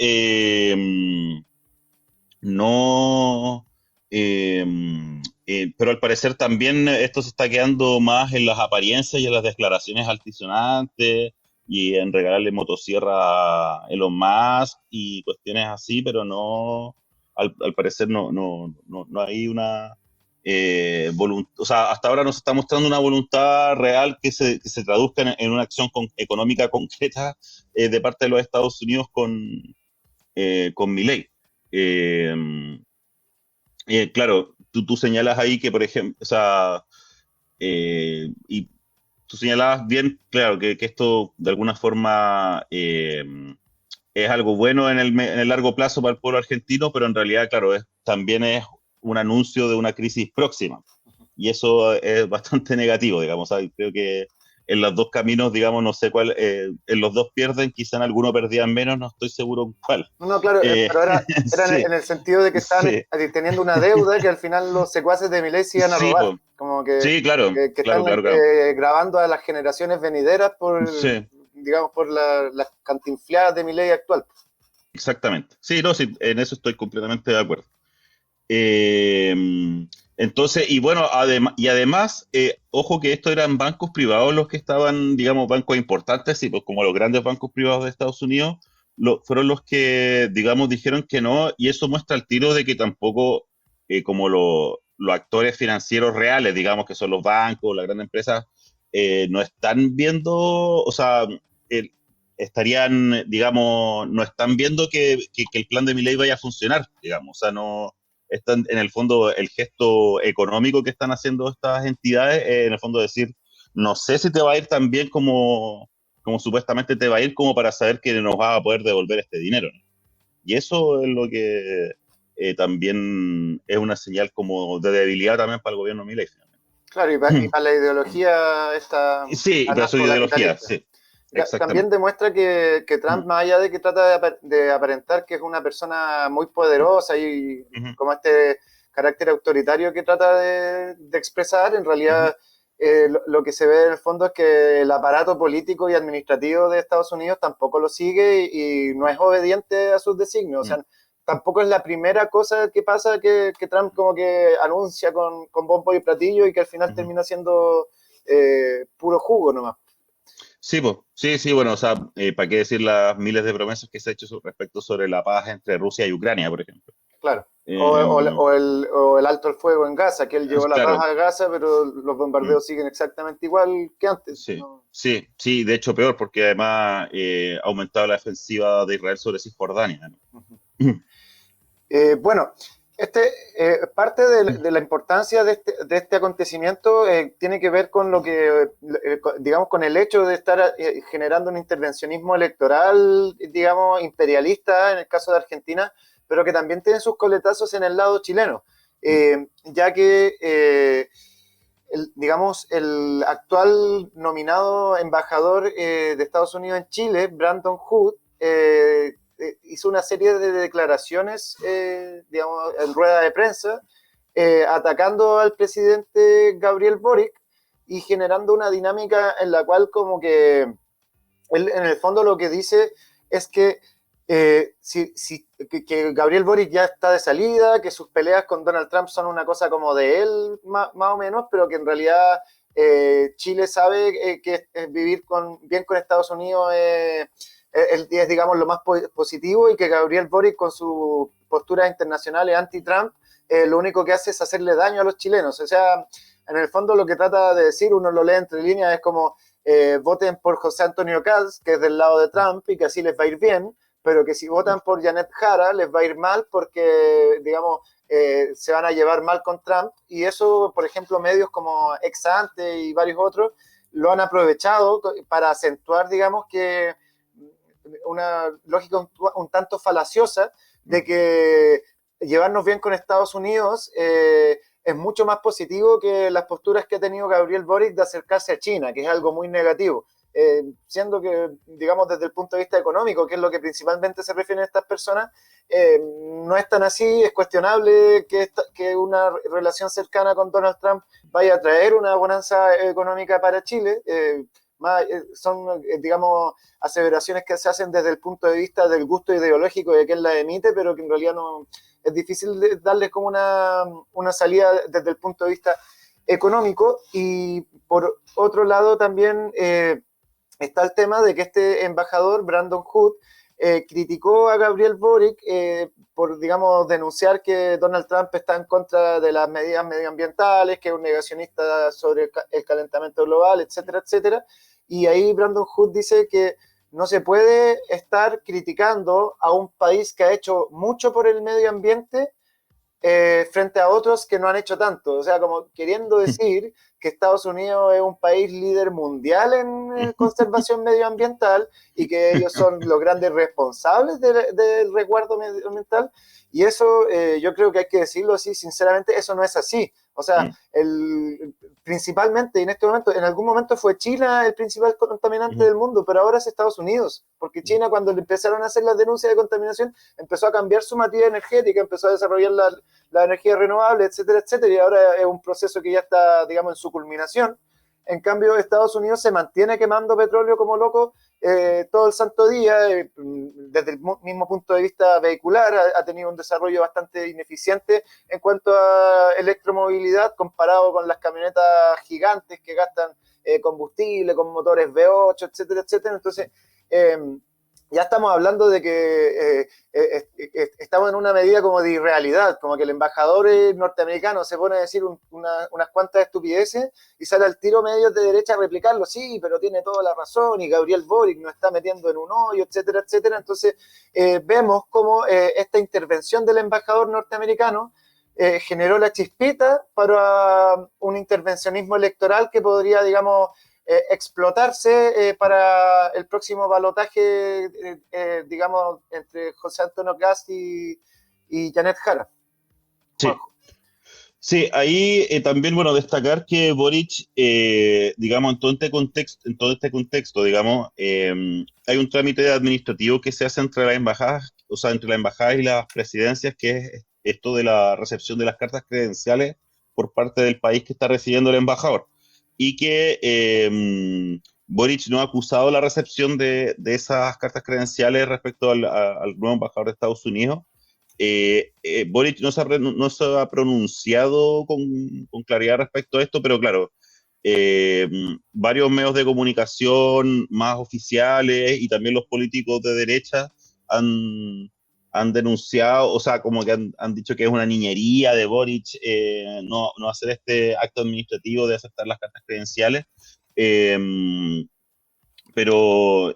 no... Eh, pero al parecer también esto se está quedando más en las apariencias y en las declaraciones altisonantes y en regalarle motosierra a Elon Musk y cuestiones así, pero no, al parecer no hay una voluntad, o sea, hasta ahora no se está mostrando una voluntad real que se traduzca en una acción económica concreta de parte de los Estados Unidos con Milei. Claro, tú señalas ahí que, por ejemplo, o sea, y tú señalabas bien, claro, que esto de alguna forma es algo bueno en el largo plazo para el pueblo argentino, pero en realidad, claro, también es un anuncio de una crisis próxima. Y eso es bastante negativo, digamos, ¿sabes? Creo que en los dos caminos, digamos, no sé cuál, en los dos pierden, quizá en alguno perdían menos, no estoy seguro en cuál. No, claro, pero era Sí, en el sentido de que estaban sí, teniendo una deuda que al final los secuaces de Milei se iban a sí, robar, po. como Sí, claro, que están claro, claro, claro. grabando a las generaciones venideras por, Sí, digamos, por las cantinfladas de Milei actual. exactamente. Sí, no, sí, en eso estoy completamente de acuerdo. Eh, entonces, y bueno, además, ojo que estos eran bancos privados los que estaban, digamos, bancos importantes, sí, pues como los grandes bancos privados de Estados Unidos, fueron los que, digamos, dijeron que no, y eso muestra el tiro de que tampoco, como los actores financieros reales, digamos, que son los bancos, las grandes empresas, no están viendo, o sea, el- estarían, digamos, no están viendo que el plan de Milei vaya a funcionar, digamos, o sea, no están en el fondo el gesto económico que están haciendo estas entidades, en el fondo decir, no sé si te va a ir tan bien como supuestamente te va a ir como para saber que nos va a poder devolver este dinero, ¿no? Y eso es lo que también es una señal como de debilidad también para el gobierno Milei, finalmente. Claro, y para la ideología esta Sí, pero su ideología, anarcocapitalista. sí, También exactamente. demuestra que Trump, más allá de que trata de aparentar que es una persona muy poderosa y Ujú, como este carácter autoritario que trata de expresar, en ujú, realidad lo que se ve en el fondo es que el aparato político y administrativo de Estados Unidos tampoco lo sigue y no es obediente a sus designios. O ujú, sea, tampoco es la primera cosa que pasa que Trump como que anuncia con bombo y platillo y que al final ujú. termina siendo puro jugo nomás. Sí, pues, sí, sí, bueno, o sea, ¿para qué decir las miles de promesas que se ha hecho respecto sobre la paz entre Rusia y Ucrania, por ejemplo? Claro. Eh, O el alto el fuego en Gaza, que él llevó la paz claro, a Gaza, pero los mm, bombardeos siguen exactamente igual que antes. sí, ¿No? sí, sí, de hecho peor, porque además ha aumentado la defensiva de Israel sobre Cisjordania, ¿no? Bueno, parte de la importancia de este acontecimiento tiene que ver con lo que, digamos, con el hecho de estar generando un intervencionismo electoral, digamos, imperialista en el caso de Argentina, pero que también tiene sus coletazos en el lado chileno, ya que digamos, el actual nominado embajador de Estados Unidos en Chile, Brandon Hood, hizo una serie de declaraciones, digamos, en rueda de prensa, atacando al presidente Gabriel Boric y generando una dinámica en la cual como que él en el fondo lo que dice es que, que Gabriel Boric ya está de salida, que sus peleas con Donald Trump son una cosa como de él, más o menos, pero que en realidad Chile sabe que vivir bien con Estados Unidos es, digamos, lo más positivo y que Gabriel Boric con sus posturas internacionales anti-Trump lo único que hace es hacerle daño a los chilenos. O sea, en el fondo lo que trata de decir, uno lo lee entre líneas, es como voten por José Antonio Caz, que es del lado de Trump y que así les va a ir bien, pero que si votan por Janet Jara les va a ir mal porque, digamos, se van a llevar mal con Trump y eso, por ejemplo, medios como Exante y varios otros lo han aprovechado para acentuar, digamos, que una lógica un tanto falaciosa de que llevarnos bien con Estados Unidos es mucho más positivo que las posturas que ha tenido Gabriel Boric de acercarse a China, que es algo muy negativo. Siendo que, digamos, desde el punto de vista económico, que es lo que principalmente se refieren a estas personas, no es tan así, es cuestionable que una relación cercana con Donald Trump vaya a traer una bonanza económica para Chile. Son, digamos, aseveraciones que se hacen desde el punto de vista del gusto ideológico de quien la emite, pero que en realidad no es difícil darles como una salida desde el punto de vista económico. Y por otro lado también está el tema de que este embajador, Brandon Hood, criticó a Gabriel Boric por, digamos, denunciar que Donald Trump está en contra de las medidas medioambientales, que es un negacionista sobre el calentamiento global, etcétera, etcétera. Y ahí Brandon Hood dice que no se puede estar criticando a un país que ha hecho mucho por el medio ambiente frente a otros que no han hecho tanto. O sea, como queriendo decir que Estados Unidos es un país líder mundial en conservación medioambiental y que ellos son los grandes responsables del resguardo medioambiental. Y eso yo creo que hay que decirlo así, sinceramente, eso no es así. O sea, principalmente en este momento, en algún momento fue China el principal contaminante del mundo, pero ahora es Estados Unidos, porque China, cuando le empezaron a hacer las denuncias de contaminación, empezó a cambiar su matriz energética, empezó a desarrollar la energía renovable, etcétera, etcétera, y ahora es un proceso que ya está, digamos, en su culminación. En cambio, Estados Unidos se mantiene quemando petróleo como loco todo el santo día, desde el mismo punto de vista vehicular, ha tenido un desarrollo bastante ineficiente en cuanto a electromovilidad comparado con las camionetas gigantes que gastan combustible, con motores V8, etcétera, etcétera. Entonces, ya estamos hablando de que estamos en una medida como de irrealidad, como que el embajador norteamericano se pone a decir unas cuantas estupideces y sale al tiro medios de derecha a replicarlo, sí, pero tiene toda la razón y Gabriel Boric nos está metiendo en un hoyo, etcétera, etcétera. Entonces vemos cómo esta intervención del embajador norteamericano generó la chispita para un intervencionismo electoral que podría, digamos, explotarse para el próximo balotaje, digamos, entre José Antonio Kast y Janet Jara. Sí. Sí, ahí también, bueno, destacar que Boric, digamos, en todo este contexto, digamos, hay un trámite administrativo que se hace entre las embajadas, o sea, entre las embajadas y las presidencias, que es esto de la recepción de las cartas credenciales por parte del país que está recibiendo el embajador. Y que Boric no ha acusado la recepción de esas cartas credenciales respecto al nuevo embajador de Estados Unidos. Boric no se ha pronunciado con claridad respecto a esto, pero claro, varios medios de comunicación más oficiales y también los políticos de derecha han denunciado, o sea, como que han dicho que es una niñería de Boric no hacer este acto administrativo de aceptar las cartas credenciales. Pero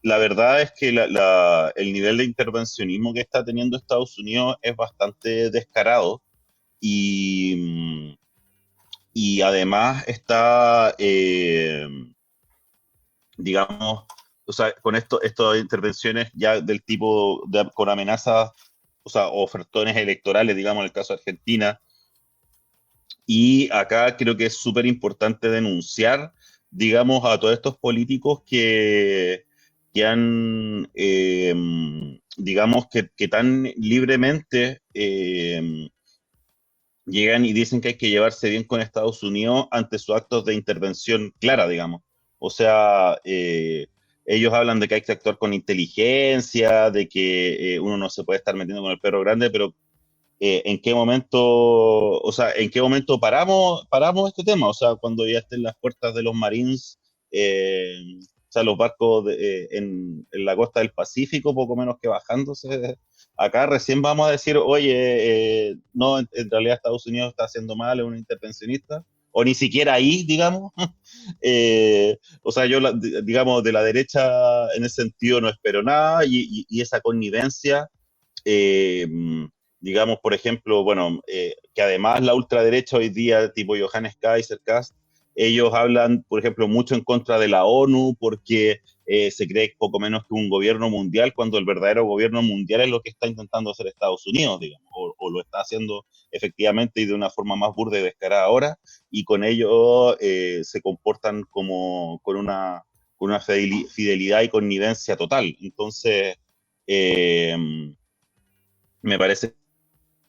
la verdad es que el nivel de intervencionismo que está teniendo Estados Unidos es bastante descarado y además está, digamos, o sea, con estas intervenciones ya del tipo con amenazas, o sea, ofertones electorales, digamos, en el caso de Argentina. Y acá creo que es súper importante denunciar, digamos, a todos estos políticos que han, digamos, que tan libremente llegan y dicen que hay que llevarse bien con Estados Unidos ante sus actos de intervención clara, digamos. O sea, ellos hablan de que hay que actuar con inteligencia, de que uno no se puede estar metiendo con el perro grande, pero ¿en qué momento, o sea, en qué momento paramos este tema? O sea, cuando ya estén las puertas de los Marines, o sea, los barcos en la costa del Pacífico, poco menos que bajándose. Acá recién vamos a decir, oye, no, en realidad Estados Unidos está haciendo mal, es un intervencionista, o ni siquiera ahí, digamos. O sea, yo, digamos, de la derecha en ese sentido no espero nada, y esa connivencia, digamos, por ejemplo, bueno, que además la ultraderecha hoy día, tipo Johannes Kaiser, Kast, ellos hablan, por ejemplo, mucho en contra de la ONU porque se cree poco menos que un gobierno mundial, cuando el verdadero gobierno mundial es lo que está intentando hacer Estados Unidos, digamos, o lo está haciendo efectivamente y de una forma más burda y descarada ahora, y con ello se comportan como con una fidelidad y connivencia total. Entonces, me parece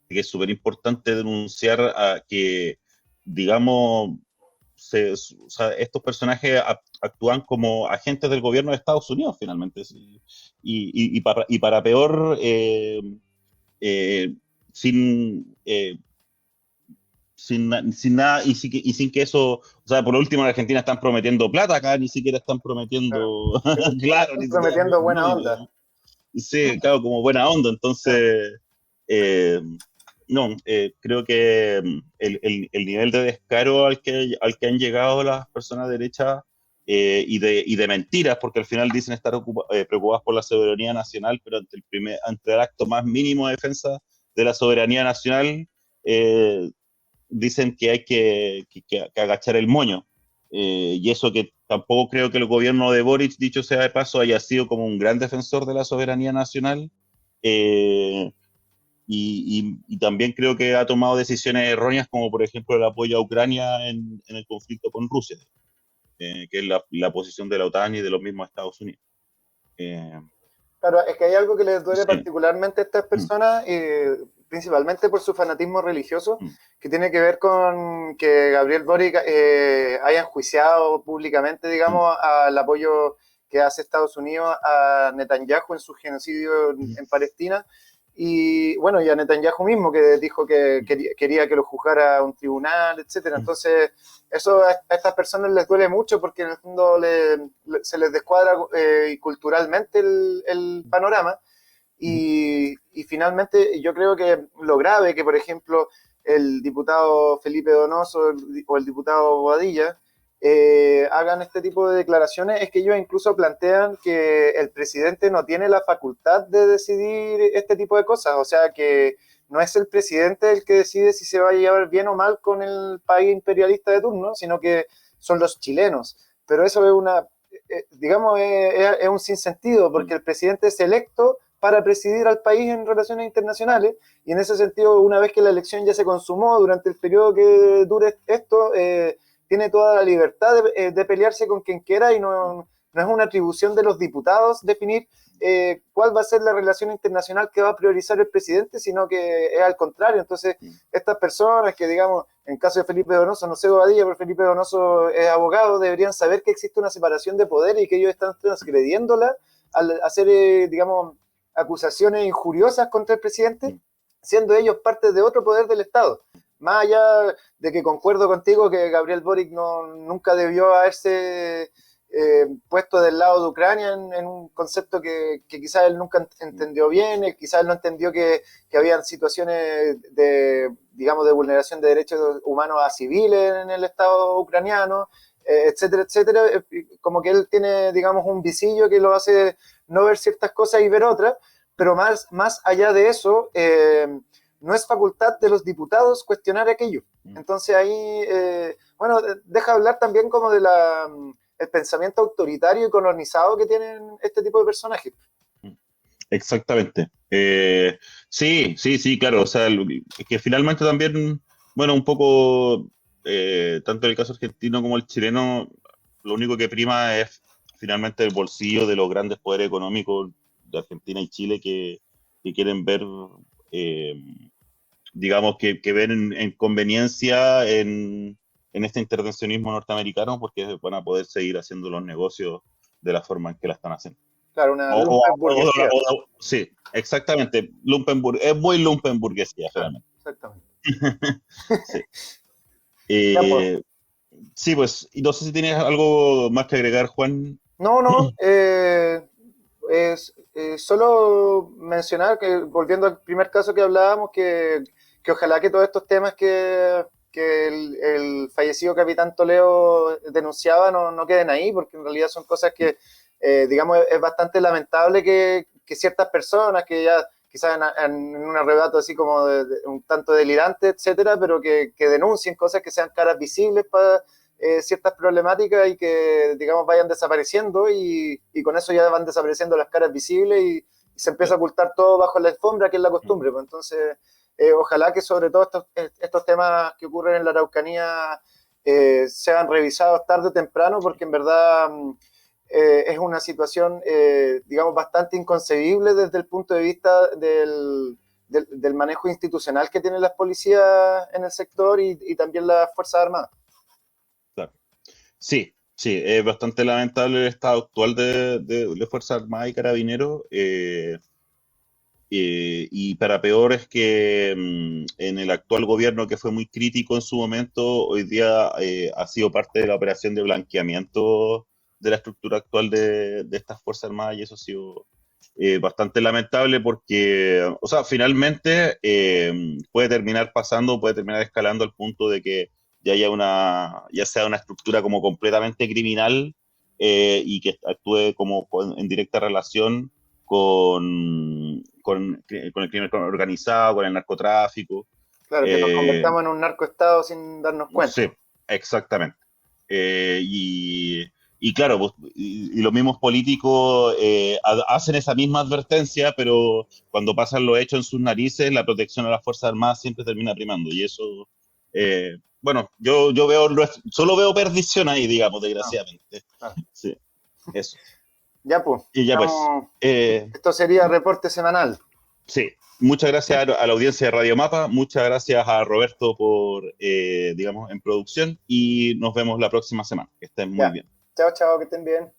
que es súper importante denunciar a que, digamos, o sea, estos personajes actúan como agentes del gobierno de Estados Unidos, finalmente. ¿Sí? Y para peor, sin, sin nada, y sin que eso, o sea, por último en Argentina están prometiendo plata, acá ni siquiera están prometiendo, claro, Están ni siquiera, prometiendo buena no, onda. sí, claro, como buena onda, entonces, no, creo que el nivel de descaro al que han llegado las personas de derecha y de mentiras, porque al final dicen estar preocupadas por la soberanía nacional, pero ante el acto más mínimo de defensa de la soberanía nacional, dicen que hay que agachar el moño. Y eso que tampoco creo que el gobierno de Boric, dicho sea de paso, haya sido como un gran defensor de la soberanía nacional. Eh, y también creo que ha tomado decisiones erróneas, como por ejemplo el apoyo a Ucrania en el conflicto con Rusia, que es la posición de la OTAN y de los mismos Estados Unidos. Claro, es que hay algo que les duele Sí. particularmente a estas personas, principalmente por su fanatismo religioso, que tiene que ver con que Gabriel Boric haya enjuiciado públicamente, digamos, al apoyo que hace Estados Unidos a Netanyahu en su genocidio en Palestina. Y bueno, y a Netanyahu mismo, que dijo que quería que lo juzgara un tribunal, etcétera. Entonces, eso a estas personas les duele mucho porque en el fondo se les descuadra culturalmente el panorama. Y finalmente, yo creo que lo grave que, por ejemplo, el diputado Felipe Donoso o el diputado Bobadilla hagan este tipo de declaraciones es que ellos incluso plantean que el presidente no tiene la facultad de decidir este tipo de cosas, o sea que no es el presidente el que decide si se va a llevar bien o mal con el país imperialista de turno, sino que son los chilenos. Pero eso es digamos, es un sinsentido, porque el presidente es electo para presidir al país en relaciones internacionales, y en ese sentido, una vez que la elección ya se consumó durante el periodo que dure esto, tiene toda la libertad de pelearse con quien quiera y no es una atribución de los diputados definir cuál va a ser la relación internacional que va a priorizar el presidente, sino que es al contrario. Entonces, estas personas que, digamos, en caso de Felipe Donoso, no sé Bobadilla, pero Felipe Donoso es abogado, deberían saber que existe una separación de poder y que ellos están transgrediéndola al hacer, digamos, acusaciones injuriosas contra el presidente, siendo ellos parte de otro poder del Estado. Más allá de que concuerdo contigo que Gabriel Boric nunca debió haberse puesto del lado de Ucrania en un concepto que quizás él nunca entendió bien, quizás él no entendió que habían situaciones digamos, de vulneración de derechos humanos a civiles en el Estado ucraniano, etcétera, etcétera. Como que él tiene, digamos, un visillo que lo hace no ver ciertas cosas y ver otras, pero más allá de eso, no es facultad de los diputados cuestionar aquello. Entonces ahí, bueno, deja hablar también como de el pensamiento autoritario y colonizado que tienen este tipo de personajes. Exactamente. Sí, claro. O sea, que finalmente también, bueno, un poco, tanto en el caso argentino como el chileno, lo único que prima es finalmente el bolsillo de los grandes poderes económicos de Argentina y Chile que quieren ver, digamos, que ven en conveniencia en este intervencionismo norteamericano porque van a poder seguir haciendo los negocios de la forma en que la están haciendo. Claro, una lumpenburguesía. Sí, exactamente. Es muy lumpenburguesía, realmente. Exactamente. Sí. Pues. Sí, pues, y no sé si tienes algo más que agregar, Juan. No. Solo mencionar que, volviendo al primer caso que hablábamos, que ojalá que todos estos temas que el fallecido capitán Toledo denunciaba no queden ahí, porque en realidad son cosas que, digamos, es bastante lamentable que ciertas personas que ya quizás en un arrebato así como un tanto delirante, etcétera, pero que denuncien cosas que sean caras visibles para ciertas problemáticas y que, digamos, vayan desapareciendo y con eso ya van desapareciendo las caras visibles y se empieza a ocultar todo bajo la alfombra, que es la costumbre. Pues entonces, ojalá que sobre todo estos temas que ocurren en la Araucanía sean revisados tarde o temprano, porque en verdad es una situación, digamos, bastante inconcebible desde el punto de vista del manejo institucional que tienen las policías en el sector y también las Fuerzas Armadas. Claro. Sí, es bastante lamentable el estado actual de Fuerzas Armadas y Carabineros. Y para peor es que en el actual gobierno, que fue muy crítico en su momento, hoy día ha sido parte de la operación de blanqueamiento de la estructura actual de estas Fuerzas Armadas, y eso ha sido bastante lamentable porque, o sea, finalmente puede terminar pasando, puede terminar escalando al punto de que ya sea una estructura como completamente criminal y que actúe como en directa relación con el crimen organizado, con el narcotráfico. Claro, que nos convertamos en un narcoestado sin darnos cuenta. Sí, exactamente. Y claro, pues, y los mismos políticos hacen esa misma advertencia, pero cuando pasan los hechos en sus narices, la protección a las Fuerzas Armadas siempre termina primando. Y eso, bueno, yo solo veo perdición ahí, digamos, desgraciadamente. Sí, eso. Ya pues, Y ya pues. esto sería reporte semanal. Sí, muchas gracias a la audiencia de Radio Mapa, muchas gracias a Roberto por, digamos, en producción, y nos vemos la próxima semana. Que estén muy bien. Chao, chao, que estén bien.